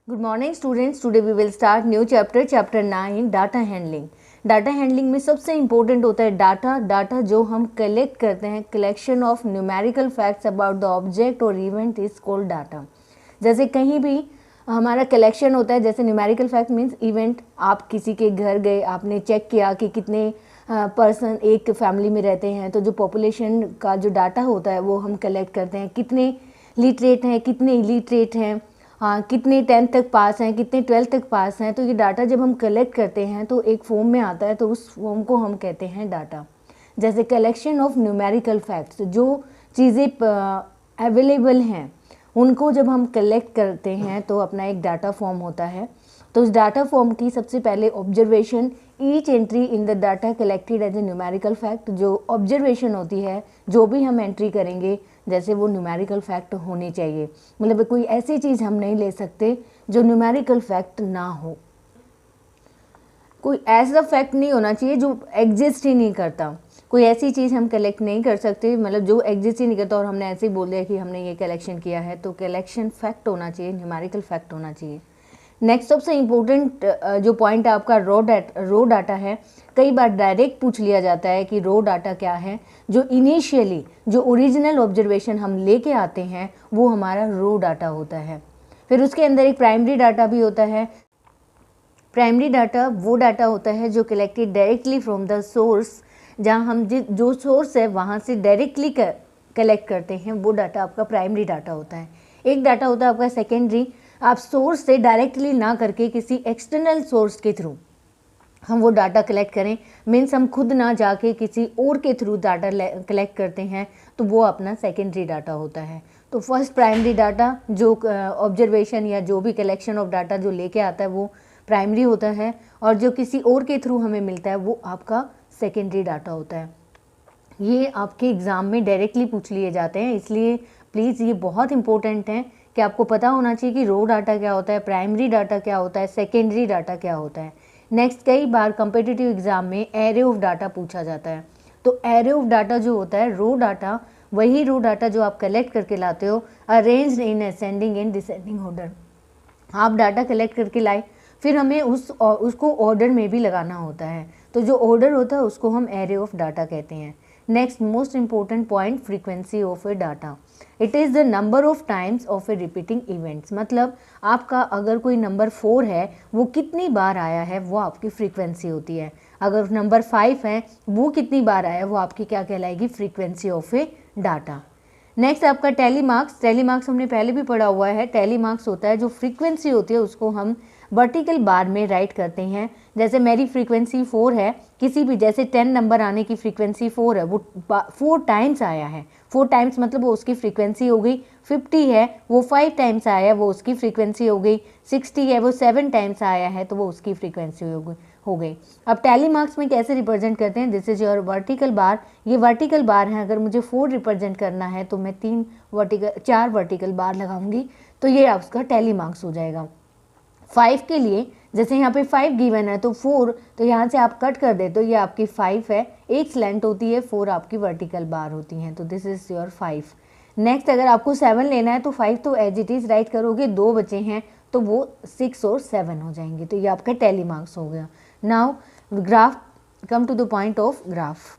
Good morning students, today we will start new chapter 9 data handling. Data handling में सबसे important होता है data जो हम कलेक्ट करते हैं। Collection of numerical facts about the object और इवेंट इज कॉल्ड डाटा। जैसे कहीं भी हमारा कलेक्शन होता है, जैसे न्यूमेरिकल फैक्ट मीन्स इवेंट, आप किसी के घर गए, आपने चेक किया कि कितने पर्सन एक फैमिली में रहते हैं, तो जो पॉपुलेशन का जो डाटा होता है वो हम कलेक्ट करते हैं। कितने लिटरेट हैं, कितने इलिटरेट हैं, कितने 10th तक पास हैं, कितने 12th तक पास हैं। तो ये डाटा जब हम कलेक्ट करते हैं तो एक फॉर्म में आता है, तो उस फॉर्म को हम कहते हैं डाटा। जैसे कलेक्शन ऑफ न्यूमेरिकल फैक्ट्स, जो चीज़ें अवेलेबल हैं उनको जब हम कलेक्ट करते हैं तो अपना एक डाटा फॉर्म होता है। तो उस डाटा फॉर्म की सबसे पहले observation, each entry in the data collected as a numerical fact, जो ऑब्जर्वेशन होती है, जो भी हम एंट्री करेंगे जैसे वो न्यूमेरिकल फैक्ट होनी चाहिए। मतलब कोई ऐसी चीज़ हम नहीं ले सकते जो न्यूमेरिकल फैक्ट ना हो। कोई ऐसा फैक्ट नहीं होना चाहिए जो एग्जिस्ट ही नहीं करता। कोई ऐसी चीज़ हम कलेक्ट नहीं कर सकते, मतलब जो एग्जिस्ट ही नहीं करता और हमने ऐसे ही बोल दिया कि हमने ये कलेक्शन किया है। तो कलेक्शन फैक्ट होना चाहिए, न्यूमेरिकल फैक्ट होना चाहिए। नेक्स्ट सबसे इम्पोर्टेंट जो पॉइंट है आपका रो डाटा है। कई बार डायरेक्ट पूछ लिया जाता है कि रो डाटा क्या है। जो इनिशियली जो ओरिजिनल ऑब्जर्वेशन हम लेके आते हैं वो हमारा रो डाटा होता है। फिर उसके अंदर एक प्राइमरी डाटा भी होता है। प्राइमरी डाटा वो डाटा होता है जो collected directly from the source, जहाँ हम जो सोर्स है वहाँ से डायरेक्टली कलेक्ट करते हैं, वो डाटा आपका प्राइमरी डाटा होता है। एक डाटा होता है आपका सेकेंडरी, आप सोर्स से डायरेक्टली ना करके किसी एक्सटर्नल सोर्स के थ्रू हम वो डाटा कलेक्ट करें, मीन्स हम खुद ना जाके किसी और के थ्रू डाटा कलेक्ट करते हैं, तो वो अपना सेकेंडरी डाटा होता है। तो फर्स्ट प्राइमरी डाटा जो ऑब्जर्वेशन या जो भी कलेक्शन ऑफ डाटा जो लेके आता है वो प्राइमरी होता है, और जो किसी और के थ्रू हमें मिलता है वो आपका सेकेंडरी डाटा होता है। ये आपके एग्ज़ाम में डायरेक्टली पूछ लिए जाते हैं, इसलिए प्लीज़ ये बहुत इंपॉर्टेंट है कि आपको पता होना चाहिए कि रो डाटा क्या होता है, प्राइमरी डाटा क्या होता है, सेकेंडरी डाटा क्या होता है। नेक्स्ट, कई बार कम्पिटिटिव एग्जाम में एरे ऑफ डाटा पूछा जाता है। तो एरे ऑफ डाटा जो होता है, रो डाटा, वही रो डाटा जो आप कलेक्ट करके लाते हो, arranged in ascending and descending order. आप डाटा कलेक्ट करके लाए, फिर हमें उसको ऑर्डर में भी लगाना होता है। तो जो ऑर्डर होता है उसको हम एरे ऑफ डाटा कहते हैं। Next most important point, frequency of a data. It is the number of times of A repeating events. मतलब आपका अगर कोई नंबर 4 है, वो कितनी बार आया है वो आपकी फ्रीक्वेंसी होती है। अगर नंबर 5 है, वो कितनी बार आया है वो आपकी क्या कहलाएगी, frequency of a data. Next आपका टैली मार्क्स। टैली मार्क्स हमने पहले भी पढ़ा हुआ है। टैली मार्क्स होता है जो फ्रीक्वेंसी होती है उसको हम वर्टिकल बार में राइट करते हैं। जैसे मेरी फ्रीक्वेंसी 4 है, किसी भी जैसे 10 नंबर आने की फ्रीक्वेंसी 4 है, वो 4 टाइम्स आया है। 4 टाइम्स मतलब वो उसकी फ्रीक्वेंसी हो गई। 50 है, वो 5 टाइम्स आया है, वो उसकी फ्रीक्वेंसी हो गई। 60 है, वो 7 टाइम्स आया है, तो वो उसकी फ्रीक्वेंसी हो गई। अब टैली मार्क्स में कैसे रिप्रेजेंट करते हैं, this is your vertical bar. ये वर्टिकल बार है, अगर मुझे 4 रिप्रेजेंट करना है तो मैं 4 वर्टिकल बार लगाऊंगी, तो ये आपका टैली मार्क्स हो जाएगा। 5 के लिए जैसे यहाँ पे 5 गिवन है तो 4, तो यहाँ से आप कट कर दे तो ये आपकी 5 है, एक स्लैंट होती है, 4 आपकी वर्टिकल बार होती हैं, तो दिस इज योर 5। नेक्स्ट अगर आपको 7 लेना है तो 5 तो एज इट इज़ राइट करोगे, 2 बचे हैं तो वो 6 और 7 हो जाएंगे, तो ये आपका टैली मार्क्स हो गया। Now graph, come to the point of graph.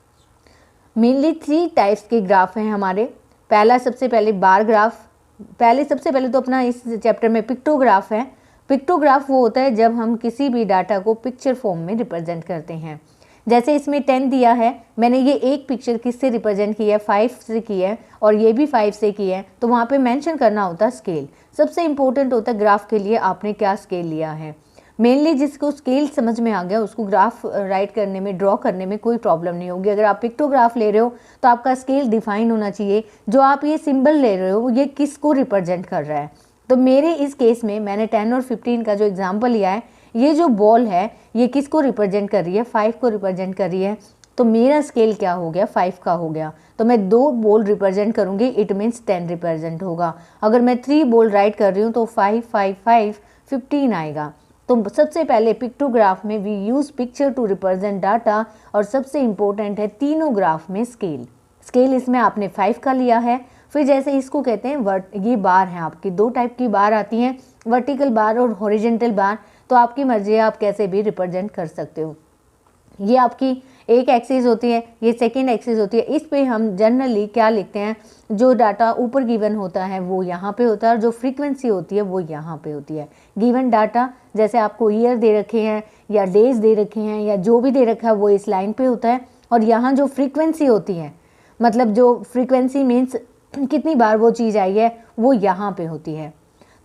Mainly 3 types के ग्राफ हैं हमारे। पहला सबसे पहले बार ग्राफ। सबसे पहले तो अपना इस चैप्टर में पिक्टोग्राफ है। पिक्टोग्राफ वो होता है जब हम किसी भी डाटा को पिक्चर फॉर्म में रिप्रेजेंट करते हैं। जैसे इसमें 10 दिया है, मैंने ये एक पिक्चर किससे रिप्रेजेंट की है, 5 से की है, और ये भी 5 से की है, तो वहाँ पे मेंशन करना होता है स्केल। सबसे इंपॉर्टेंट होता है ग्राफ के लिए आपने क्या स्केल लिया है। मेनली जिसको स्केल समझ में आ गया उसको ग्राफ राइट करने में, ड्रॉ करने में कोई प्रॉब्लम नहीं होगी। अगर आप पिक्टोग्राफ ले रहे हो तो आपका स्केल डिफाइन होना चाहिए, जो आप ये सिंबल ले रहे हो ये किसको रिप्रेजेंट कर रहा है। तो मेरे इस केस में मैंने 10 और 15 का जो एग्जाम्पल लिया है, ये जो बॉल है ये किसको रिप्रेजेंट कर रही है, 5 को रिप्रेजेंट कर रही है। तो मेरा स्केल क्या हो गया, 5 का हो गया। तो मैं 2 बॉल रिप्रेजेंट करूँगी, इट मीन्स 10 रिप्रेजेंट होगा। अगर मैं 3 बॉल राइट कर रही हूँ तो 5 5 5 15 आएगा। तो सबसे पहले पिक्टोग्राफ में we use picture to represent data, और सबसे इम्पोर्टेंट है तीनों ग्राफ में स्केल। स्केल इसमें आपने 5 का लिया है, फिर जैसे इसको कहते हैं ये बार है आपकी, दो टाइप की बार आती हैं, वर्टिकल बार और हॉरिजेंटल बार। तो आपकी मर्जी है, आप कैसे भी रिप्रेजेंट कर सकते हो। ये आपकी एक एक्सिस होती है, ये सेकंड एक्सिस होती है। इस पे हम जनरली क्या लिखते हैं, जो डाटा ऊपर गिवन होता है वो यहाँ पे होता है, और जो फ्रीक्वेंसी होती है वो यहाँ पे होती है। गिवन डाटा जैसे आपको ईयर दे रखे हैं या डेज दे रखे हैं या जो भी दे रखा है वो इस लाइन पे होता है, और यहाँ जो फ्रीक्वेंसी होती है, मतलब जो फ्रीक्वेंसी मीन्स कितनी बार वो चीज़ आई है, वो यहाँ पे होती है।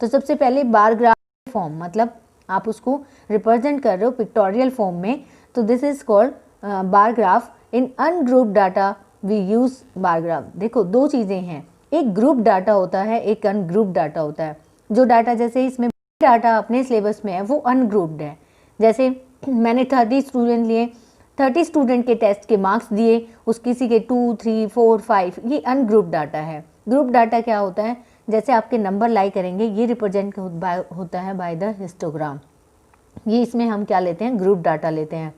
तो सबसे पहले बार ग्राफ फॉर्म, मतलब आप उसको रिप्रेजेंट कर रहे हो पिक्टोरियल फॉर्म में, तो this is called bar graph. In ungroup data we use bar graph. देखो दो चीज़ें हैं, एक ग्रुप डाटा होता है, एक अनग्रुप डाटा होता है। जो डाटा जैसे इसमें डाटा अपने सिलेबस में है वो अनग्रुप्ड है। जैसे मैंने 30 स्टूडेंट लिए, 30 स्टूडेंट के टेस्ट के मार्क्स दिए, उस किसी के 2, 3, 4, 5, ये अनग्रुप डाटा है। ग्रुप डाटा क्या होता है, जैसे आपके नंबर लाई करेंगे, ये रिप्रेजेंट होता है बाय द हिस्टोग्राम। ये इसमें हम क्या लेते हैं, ग्रुप डाटा लेते हैं।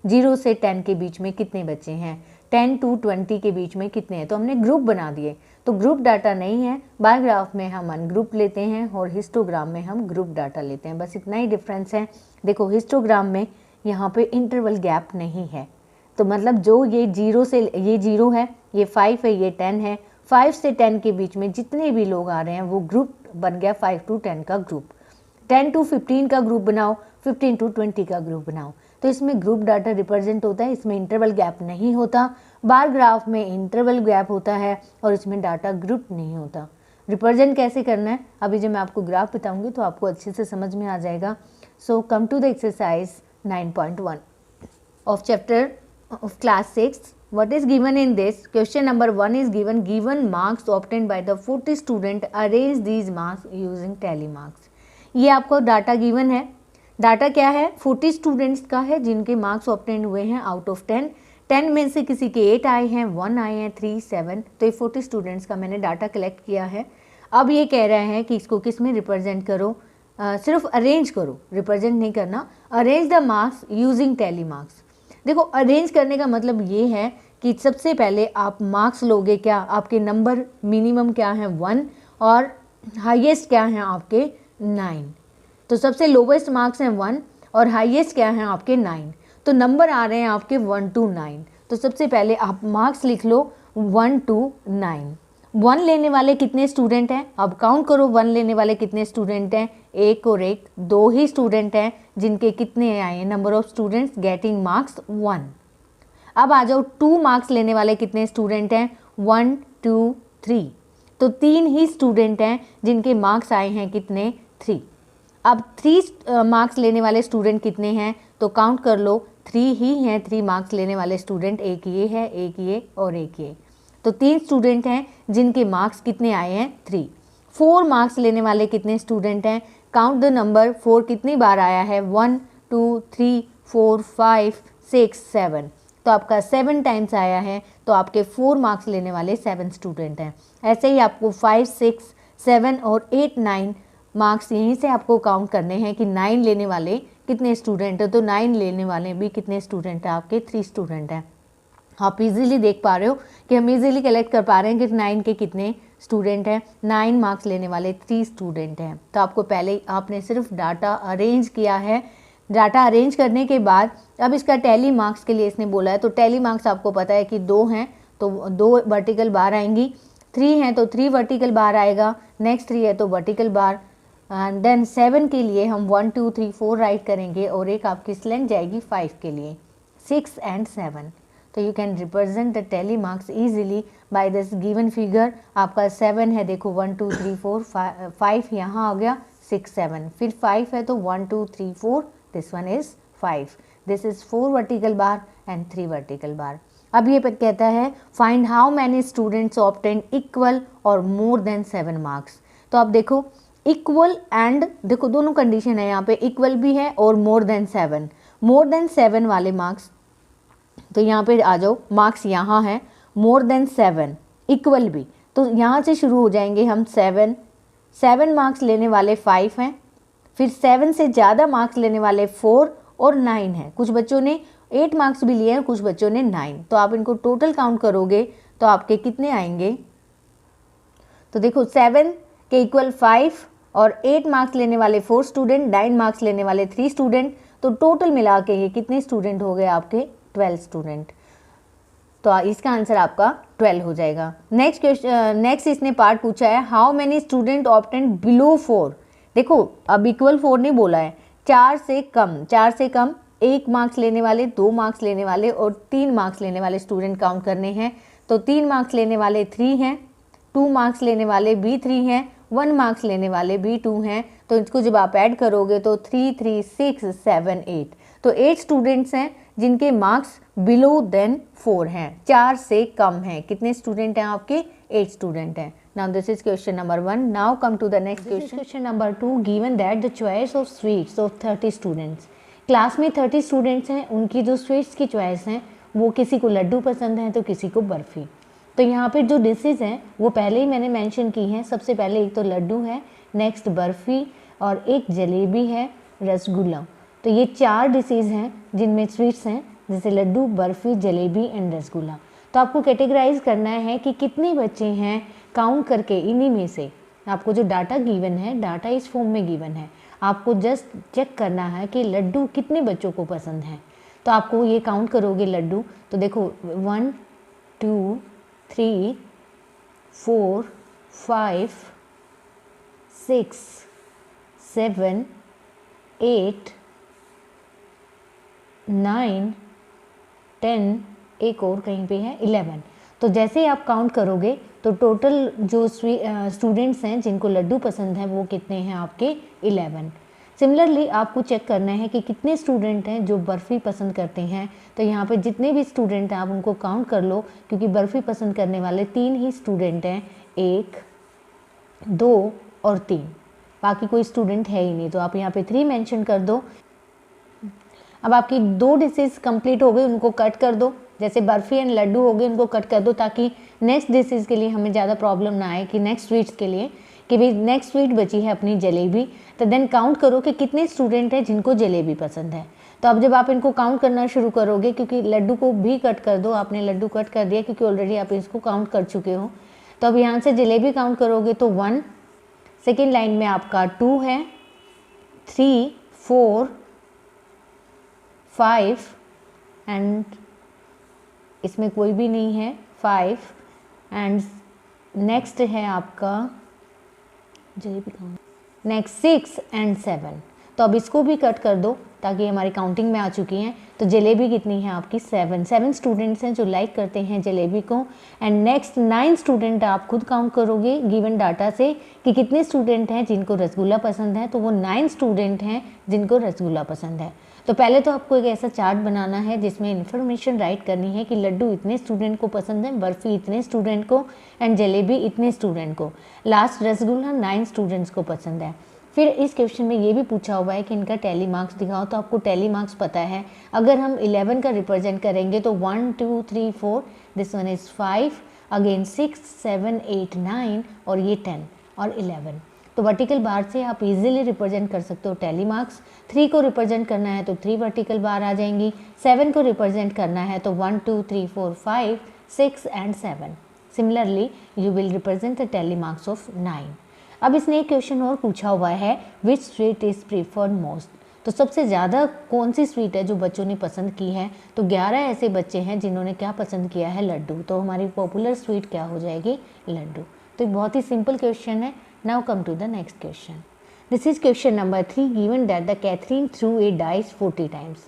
0 से 10 के बीच में कितने बच्चे हैं, 10 to 20 के बीच में कितने हैं, तो हमने ग्रुप बना दिए। तो ग्रुप डाटा नहीं है, बार ग्राफ में हम अनग्रुप लेते हैं और हिस्टोग्राम में हम ग्रुप डाटा लेते हैं, बस इतना ही डिफरेंस है। देखो हिस्टोग्राम में यहाँ पे इंटरवल गैप नहीं है, तो मतलब जो ये 0 से ये 0 है, ये 5 है, ये 10 है, 5 से 10 के बीच में जितने भी लोग आ रहे हैं वो ग्रुप बन गया 5 to 10 का ग्रुप। 10 to 15 का ग्रुप बनाओ, 15 to 20 का ग्रुप बनाओ। तो इसमें ग्रुप डाटा रिप्रेजेंट होता है, इसमें इंटरवल गैप नहीं होता। बार ग्राफ में इंटरवल गैप होता है और इसमें डाटा ग्रुप नहीं होता। रिप्रेजेंट कैसे करना है, अभी जब मैं आपको ग्राफ बताऊंगी तो आपको अच्छे से समझ में आ जाएगा। So come to the exercise 9.1 of chapter of class 6. What is given in this? Question number 1 is given marks obtained by the 40 student, arrange these marks using tally marks. ये आपको डाटा गिवन है। Data क्या है, 40 students का है जिनके marks obtain हुए हैं आउट ऑफ 10। 10 में से किसी के 8 आए हैं, 1 आए हैं, 3, 7, तो ये 40 स्टूडेंट्स का मैंने डाटा कलेक्ट किया है। अब ये कह रहे हैं कि इसको किस में रिप्रेजेंट करो, सिर्फ अरेंज करो, रिप्रेजेंट नहीं करना। Arrange the marks using tally marks. देखो अरेंज करने का मतलब ये है कि सबसे पहले आप मार्क्स लोगे, क्या आपके नंबर मिनिमम क्या है 1 और हाईएस्ट क्या है आपके 9। तो सबसे लोवेस्ट मार्क्स हैं 1 और हाईएस्ट क्या है आपके 9। तो नंबर आ रहे हैं आपके 1 to 9। तो सबसे पहले आप मार्क्स लिख लो 1 to 9। 1 लेने वाले कितने स्टूडेंट हैं, अब काउंट करो 1 लेने वाले कितने स्टूडेंट हैं, एक और एक, 2 ही स्टूडेंट हैं जिनके कितने आए हैं, number of students getting marks 1। अब आ जाओ 2 मार्क्स लेने वाले कितने स्टूडेंट हैं, 1, 2, 3, तो 3 ही स्टूडेंट हैं जिनके मार्क्स आए हैं कितने 3। अब 3 मार्क्स लेने वाले स्टूडेंट कितने हैं, तो काउंट कर लो 3 ही हैं 3 मार्क्स लेने वाले स्टूडेंट, एक ये है, एक ये और एक ये, तो 3 स्टूडेंट हैं जिनके मार्क्स कितने आए हैं 3। 4 मार्क्स लेने वाले कितने स्टूडेंट हैं, काउंट द नंबर, 4 कितनी बार आया है, 1, 2, 3, 4, 5, 6, 7, तो आपका 7 टाइम्स आया है, तो आपके 4 मार्क्स लेने वाले 7 स्टूडेंट हैं। ऐसे ही आपको 5, 6, 7 और 8, 9 मार्क्स यहीं से आपको काउंट करने हैं कि 9 लेने वाले कितने स्टूडेंट हैं, तो 9 लेने वाले भी कितने स्टूडेंट हैं आपके 3 स्टूडेंट हैं। आप इजीली देख पा रहे हो कि हम इजीली कलेक्ट कर पा रहे हैं कि 9 के कितने स्टूडेंट हैं, 9 मार्क्स लेने वाले 3 स्टूडेंट हैं। तो आपको पहले आपने सिर्फ डाटा अरेंज किया है। डाटा अरेंज करने के बाद अब इसका टैली मार्क्स के लिए इसने बोला है, तो टैली मार्क्स आपको पता है कि 2 हैं तो 2 वर्टिकल बार आएंगी, 3 हैं तो 3 वर्टिकल बार आएगा, नेक्स्ट 3 है तो वर्टिकल बार, एंड देन 7 के लिए हम 1, 2, 3, 4 राइट करेंगे और एक आपकी स्लैंग जाएगी 5 के लिए, 6 and 7। तो you can represent the tally marks easily by this given figure. आपका 7 है, देखो 1, 2, 3, 4, 5 यहाँ आ गया, 6, 7, फिर 5 है तो 1, 2, 3, 4, this one is 5, this is 4 vertical bar and 3 vertical bar. अब ये कहता है find how many students obtain equal और मोर देन 7 मार्क्स। तो आप देखो इक्वल एंड, देखो दोनों कंडीशन है यहाँ पे, इक्वल भी है और मोर देन 7। मोर देन 7 वाले मार्क्स, तो यहाँ पे आ जाओ, मार्क्स यहाँ है, मोर देन 7, इक्वल भी, तो यहाँ से शुरू हो जाएंगे हम 7 मार्क्स लेने वाले 5 हैं, फिर 7 से ज़्यादा मार्क्स लेने वाले 4 और 9 हैं। कुछ बच्चों ने 8 मार्क्स भी लिए हैं, कुछ बच्चों ने 9, तो आप इनको टोटल काउंट करोगे तो आपके कितने आएंगे, तो देखो 7 के इक्वल 5 और 8 मार्क्स लेने वाले 4 स्टूडेंट, 9 मार्क्स लेने वाले 3 स्टूडेंट, तो टोटल मिला के ये कितने स्टूडेंट हो गए आपके 12 स्टूडेंट। तो इसका आंसर आपका 12 हो जाएगा। नेक्स्ट क्वेश्चन, नेक्स्ट इसने पार्ट पूछा है how many student obtain below 4। देखो अब इक्वल 4 नहीं बोला है, 4 से कम, 4 से कम 1 मार्क्स लेने वाले, 2 मार्क्स लेने वाले और 3 मार्क्स लेने वाले स्टूडेंट काउंट करने हैं। तो 3 मार्क्स लेने वाले 3 हैं, 2 मार्क्स लेने वाले भी 3 हैं, 1 मार्क्स लेने वाले भी 2 हैं। तो इसको जब आप ऐड करोगे तो 3 3 6 7 8, तो 8 स्टूडेंट्स हैं जिनके मार्क्स बिलो देन 4 हैं, 4 से कम हैं। कितने स्टूडेंट हैं आपके? 8 स्टूडेंट हैं। Now this is question number 1। Now come to the next question. Question number 2, given that the choice of sweets of 30 students. Class में 30 स्टूडेंट्स हैं, उनकी जो स्वीट्स की चॉइस हैं वो किसी को लड्डू पसंद है तो किसी को बर्फ़ी। तो यहाँ पे जो डिशेज़ हैं वो पहले ही मैंने मेंशन की हैं। सबसे पहले एक तो लड्डू है, नेक्स्ट बर्फ़ी और एक जलेबी है, रसगुल्ला। तो ये 4 डिशेज़ हैं जिनमें स्वीट्स हैं, जैसे लड्डू, बर्फ़ी, जलेबी एंड रसगुल्ला। तो आपको कैटेगराइज करना है कि कितने बच्चे हैं, काउंट करके इन्हीं में से। आपको जो डाटा गिवन है, डाटा इस फॉर्म में गिवन है, आपको जस्ट चेक करना है कि लड्डू कितने बच्चों को पसंद है। तो आपको ये काउंट करोगे लड्डू, तो देखो 1 2 3 4 5 6 7 8 9 10, एक और कहीं पे है 11। तो जैसे ही आप काउंट करोगे तो टोटल जो स्टूडेंट्स हैं जिनको लड्डू पसंद है वो कितने हैं आपके? 11। सिमिलरली आपको चेक करना है कि कितने स्टूडेंट हैं जो बर्फ़ी पसंद करते हैं। तो यहाँ पे जितने भी स्टूडेंट हैं आप उनको काउंट कर लो, क्योंकि बर्फ़ी पसंद करने वाले 3 ही स्टूडेंट हैं, 1 2 और 3, बाकी कोई स्टूडेंट है ही नहीं। तो आप यहाँ पे 3 मेंशन कर दो। अब आपकी 2 डिशेज़ कंप्लीट हो गई, उनको कट कर दो। जैसे बर्फ़ी एंड लड्डू हो गए, उनको कट कर दो ताकि नेक्स्ट डिशेज़ के लिए हमें ज़्यादा प्रॉब्लम ना आए कि नेक्स्ट स्वीट्स के लिए कि भाई नेक्स्ट स्वीट बची है अपनी जलेबी। तो देन काउंट करो कि कितने स्टूडेंट हैं जिनको जलेबी पसंद है। तो अब जब आप इनको काउंट करना शुरू करोगे, क्योंकि लड्डू को भी कट कर दो, आपने लड्डू कट कर दिया क्योंकि ऑलरेडी आप इसको काउंट कर चुके हो। तो अब यहाँ से जलेबी काउंट करोगे तो 1, सेकेंड लाइन में आपका 2 है, 3 4 5 एंड इसमें कोई भी नहीं है 5 एंड नेक्स्ट है आपका जलेबी नेक्स्ट 6 एंड 7। तो अब इसको भी कट कर दो ताकि हमारी काउंटिंग में आ चुकी हैं। तो जलेबी कितनी है आपकी? 7 स्टूडेंट्स हैं जो लाइक करते हैं जलेबी को। एंड नेक्स्ट 9 स्टूडेंट आप खुद काउंट करोगे गिवन डाटा से कि कितने स्टूडेंट हैं जिनको रसगुल्ला पसंद है। तो वो 9 स्टूडेंट हैं जिनको रसगुल्ला पसंद है। तो पहले तो आपको एक ऐसा चार्ट बनाना है जिसमें इन्फॉर्मेशन राइट करनी है कि लड्डू इतने स्टूडेंट को पसंद है, बर्फ़ी इतने स्टूडेंट को एंड जलेबी इतने स्टूडेंट को। लास्ट रसगुल्ला 9 स्टूडेंट्स को पसंद है। फिर इस क्वेश्चन में ये भी पूछा हुआ है कि इनका टैली मार्क्स दिखाओ। तो आपको टैली मार्क्स पता है, अगर हम 11 का रिप्रेजेंट करेंगे तो 1 2 3 4, दिस वन इज़ 5, अगेन 6 7 8 9 और ये 10 और 11। तो वर्टिकल बार से आप इजीली रिप्रेजेंट कर सकते हो टैली मार्क्स। 3 को रिप्रेजेंट करना है तो 3 वर्टिकल बार आ जाएंगी। 7 को रिप्रेजेंट करना है तो 1 2 3 4 5 6 and 7। Similarly you will represent the tally marks of 9। अब इसने एक क्वेश्चन और पूछा हुआ है, विच स्वीट इज़ प्रीफर्ड मोस्ट। तो सबसे ज़्यादा कौन सी स्वीट है जो बच्चों ने पसंद की है। तो 11 ऐसे बच्चे हैं जिन्होंने क्या पसंद किया है? लड्डू। तो हमारी पॉपुलर स्वीट क्या हो जाएगी? लड्डू। तो बहुत ही सिंपल क्वेश्चन है। Now come to the next question. This is question number 3, given that the Catherine threw a dice 40 times.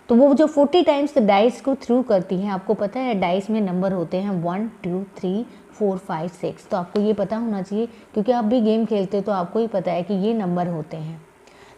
तो वो जो 40 टाइम्स डाइस को थ्रू करती हैं, आपको पता है डाइस में नंबर होते हैं 1 2 3 4 5 6। तो आपको ये पता होना चाहिए क्योंकि आप भी गेम खेलते हो तो आपको ही पता है कि ये नंबर होते हैं।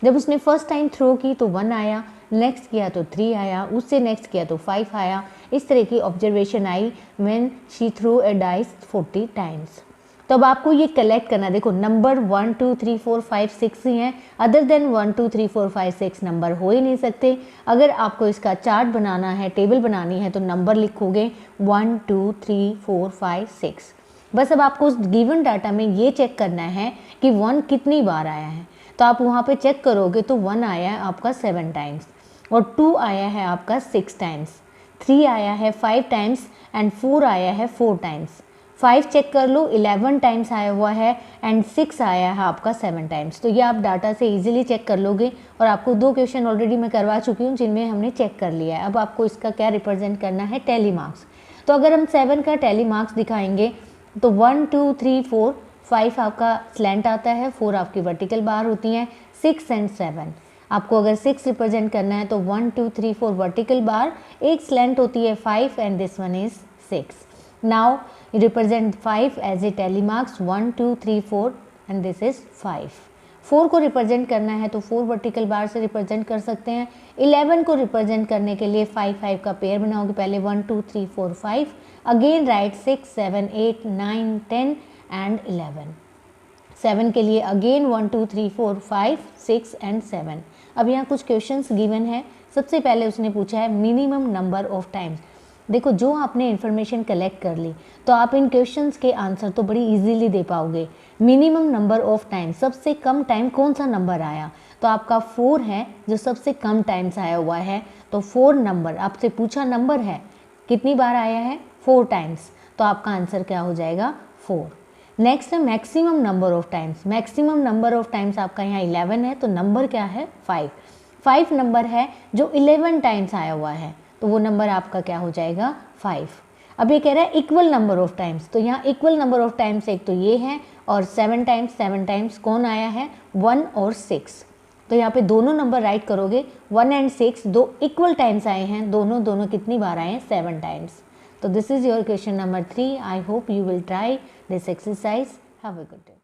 जब उसने फर्स्ट टाइम थ्रो की तो 1 आया, नेक्स्ट किया तो 3 आया, उससे नेक्स्ट किया तो 5 आया। इस तरह की observation I when she through a dice 40 times. तो अब आपको ये कलेक्ट करना, देखो नंबर 1 2 3 4 5 6 ही हैं, अदर देन 1 2 3 4 5 6 नंबर हो ही नहीं सकते। अगर आपको इसका चार्ट बनाना है, टेबल बनानी है तो नंबर लिखोगे 1 2 3 4 5 6। बस अब आपको उस गिवन डाटा में ये चेक करना है कि 1 कितनी बार आया है। तो आप वहाँ पे चेक करोगे तो 1 आया है आपका 7 टाइम्स और 2 आया है आपका 6 टाइम्स, 3 आया है 5 टाइम्स एंड 4 आया है 4 टाइम्स। 5 चेक कर लो, 11 टाइम्स आया हुआ है एंड 6 आया है आपका 7 टाइम्स। तो ये आप डाटा से इजीली चेक कर लोगे और आपको 2 क्वेश्चन ऑलरेडी मैं करवा चुकी हूँ जिनमें हमने चेक कर लिया है। अब आपको इसका क्या रिप्रेजेंट करना है, टैली मार्क्स। तो अगर हम 7 का टैली मार्क्स दिखाएंगे तो 1 2 3 4 5 आपका स्लैंट आता है, 4 आपकी वर्टिकल बार होती हैं, 6 एंड 7। आपको अगर 6 रिप्रेजेंट करना है तो 1 2 3 4 वर्टिकल बार, एक स्लैंट होती है 5 and this one is 6। Now represent 5 as a tally marks, 1 2 3 4 and this is 5। 4 को रिप्रेजेंट करना है तो 4 वर्टिकल बार से रिप्रेजेंट कर सकते हैं। 11 को रिप्रेजेंट करने के लिए 5 5 का पेयर बनाओगे, पहले 1 2 3 4 5, अगेन राइट 6 7 8 9 10 एंड 11। 7 के लिए अगेन 1 2 3 4 5 6 एंड 7। अब यहाँ कुछ क्वेश्चंस गिवन है। सबसे पहले उसने पूछा है मिनिमम नंबर ऑफ टाइम्स। देखो जो आपने इन्फॉर्मेशन कलेक्ट कर ली तो आप इन क्वेश्चंस के आंसर तो बड़ी इजीली दे पाओगे। मिनिमम नंबर ऑफ टाइम, सबसे कम टाइम कौन सा नंबर आया, तो आपका 4 है जो सबसे कम टाइम्स आया हुआ है। तो 4 नंबर आपसे पूछा, नंबर है कितनी बार आया है, 4 टाइम्स, तो आपका आंसर क्या हो जाएगा 4। नेक्स्ट है maximum number of times. Maximum number of times आपका यहाँ 11 है तो नंबर क्या है 5। 5 नंबर है जो 11 टाइम्स आया हुआ है तो वो नंबर आपका क्या हो जाएगा 5। अब ये कह रहा है इक्वल नंबर ऑफ टाइम्स, तो यहाँ इक्वल नंबर ऑफ टाइम्स एक तो ये है और 7 टाइम्स कौन आया है 1 और 6। तो यहाँ पे दोनों नंबर राइट करोगे, 1 एंड 6 दो इक्वल टाइम्स आए हैं, दोनों कितनी बार आए हैं 7 टाइम्स। तो this is your question number 3. I hope you will try this exercise. Have a good day.